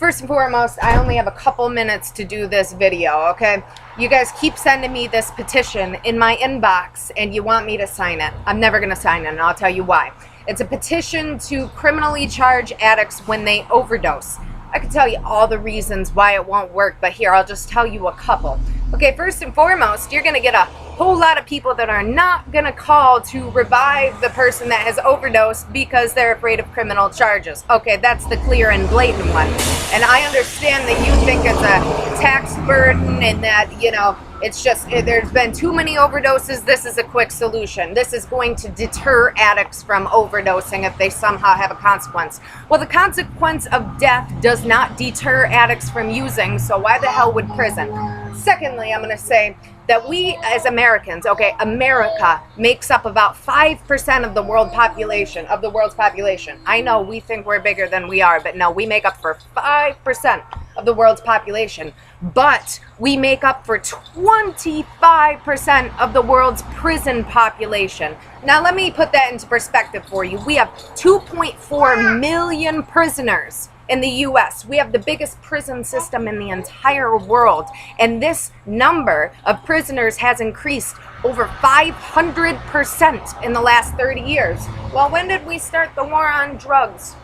First and foremost, I only have a couple minutes to do this video, okay? You guys keep sending me this petition in my inbox and you want me to sign it. I'm never going to sign it, and I'll tell you why. It's a petition to criminally charge addicts when they overdose. I could tell you all the reasons why it won't work, but here, I'll just tell you a couple. Okay, first and foremost, you're going to get a whole lot of people that are not going to call to revive the person that has overdosed because they're afraid of criminal charges. Okay, that's the clear and blatant one. And I understand that you think it's a tax burden and that, you know, it's just, there's been too many overdoses. This is a quick solution. This is going to deter addicts from overdosing if they somehow have a consequence. Well, the consequence of death does not deter addicts from using, so why the hell would prison? Secondly, I'm going to say that we as Americans, okay, America makes up about 5% of the world's population. I know we think we're bigger than we are, but no, we make up for 5% of the world's population. But we make up for 25% of the world's prison population. Now let me put that into perspective for you. We have 2.4 million prisoners in the US. We have the biggest prison system in the entire world. And this number of prisoners has increased over 500% in the last 30 years. Well, when did we start the war on drugs?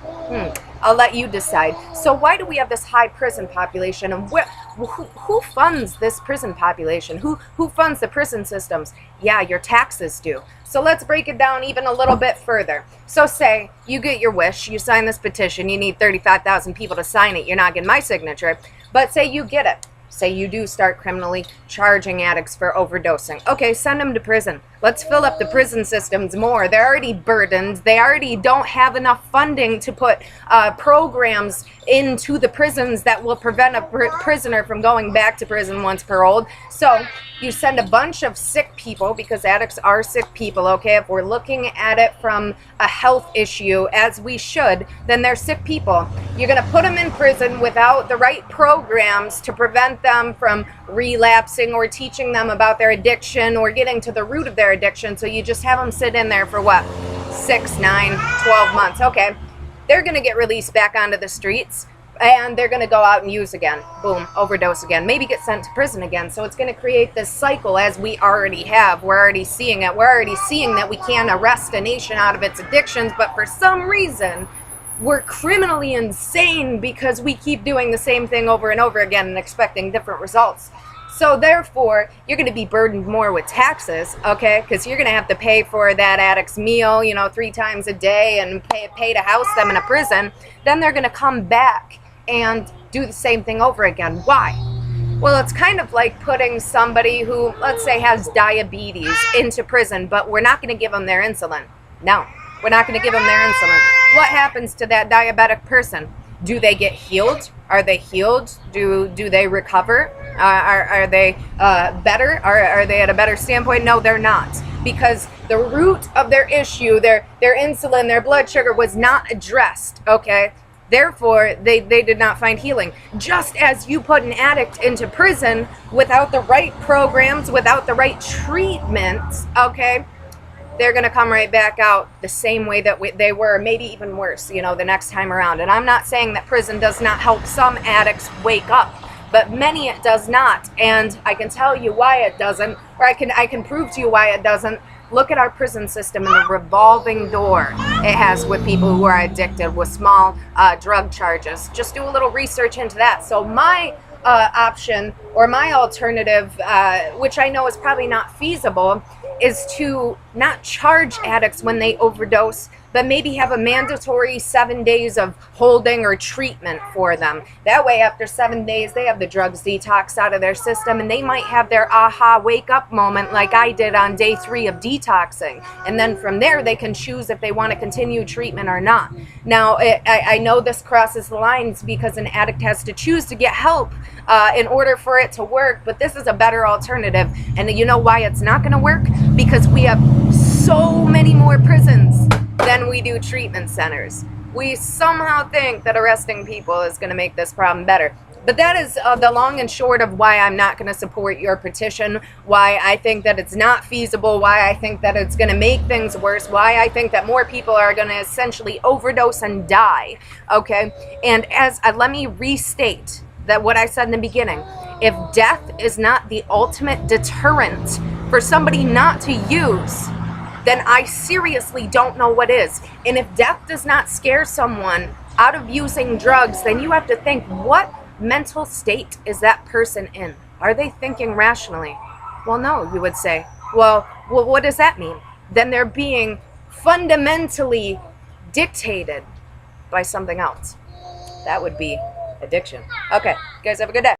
I'll let you decide. So why do we have this high prison population, and who funds this prison population? Who funds the prison systems? Yeah, your taxes do. So let's break it down even a little bit further. So say you get your wish, you sign this petition, you need 35,000 people to sign it, you're not getting my signature, but say you get it. Say you do start criminally charging addicts for overdosing. Okay, send them to prison. Let's fill up the prison systems more. They're already burdened. They already don't have enough funding to put programs into the prisons that will prevent a prisoner from going back to prison once paroled. So you send a bunch of sick people, because addicts are sick people, okay? If we're looking at it from a health issue, as we should, then they're sick people. You're going to put them in prison without the right programs to prevent them from relapsing or teaching them about their addiction or getting to the root of their addiction. So you just have them sit in there for what? 6, 9, 12 months. Okay. They're going to get released back onto the streets and they're going to go out and use again. Boom, overdose again. Maybe get sent to prison again. So it's going to create this cycle, as we already have. We're already seeing it. We're already seeing that we can arrest a nation out of its addictions, but for some reason, we're criminally insane because we keep doing the same thing over and over again and expecting different results. So therefore, you're going to be burdened more with taxes, okay? Because you're going to have to pay for that addict's meal, you know, 3 times a day, and pay to house them in a prison. Then they're going to come back and do the same thing over again. Why? Well, it's kind of like putting somebody who, let's say, has diabetes into prison, but we're not going to give them their insulin. No, we're not going to give them their insulin. What happens to that diabetic person? Do they get healed? Are they healed? Do they recover? Are they better? Are they at a better standpoint? No, they're not. Because the root of their issue, their insulin, their blood sugar was not addressed, okay? Therefore, they did not find healing. Just as you put an addict into prison without the right programs, without the right treatments, okay, they're going to come right back out the same way that they were, maybe even worse, you know, the next time around. And I'm not saying that prison does not help some addicts wake up, but many it does not. And I can tell you why it doesn't, or I can prove to you why it doesn't. Look at our prison system and the revolving door it has with people who are addicted with small drug charges. Just do a little research into that. So my option, or my alternative, which I know is probably not feasible, is to not charge addicts when they overdose, but maybe have a mandatory 7 days of holding or treatment for them. That way, after 7 days, they have the drugs detox out of their system, and they might have their aha wake up moment like I did on day 3 of detoxing. And then from there, they can choose if they want to continue treatment or not. Now, I know this crosses the lines because an addict has to choose to get help in order for it to work, but this is a better alternative. And you know why it's not going to work? Because we have so many more prisons than we do treatment centers. We somehow think that arresting people is going to make this problem better. But that is the long and short of why I'm not going to support your petition, why I think that it's not feasible, why I think that it's going to make things worse, why I think that more people are going to essentially overdose and die, okay? And let me restate that what I said in the beginning. If death is not the ultimate deterrent for somebody not to use, then I seriously don't know what is. And if death does not scare someone out of using drugs, then you have to think, what mental state is that person in? Are they thinking rationally? Well, no, you would say. Well, what does that mean? Then they're being fundamentally dictated by something else. That would be addiction. Okay, guys, have a good day.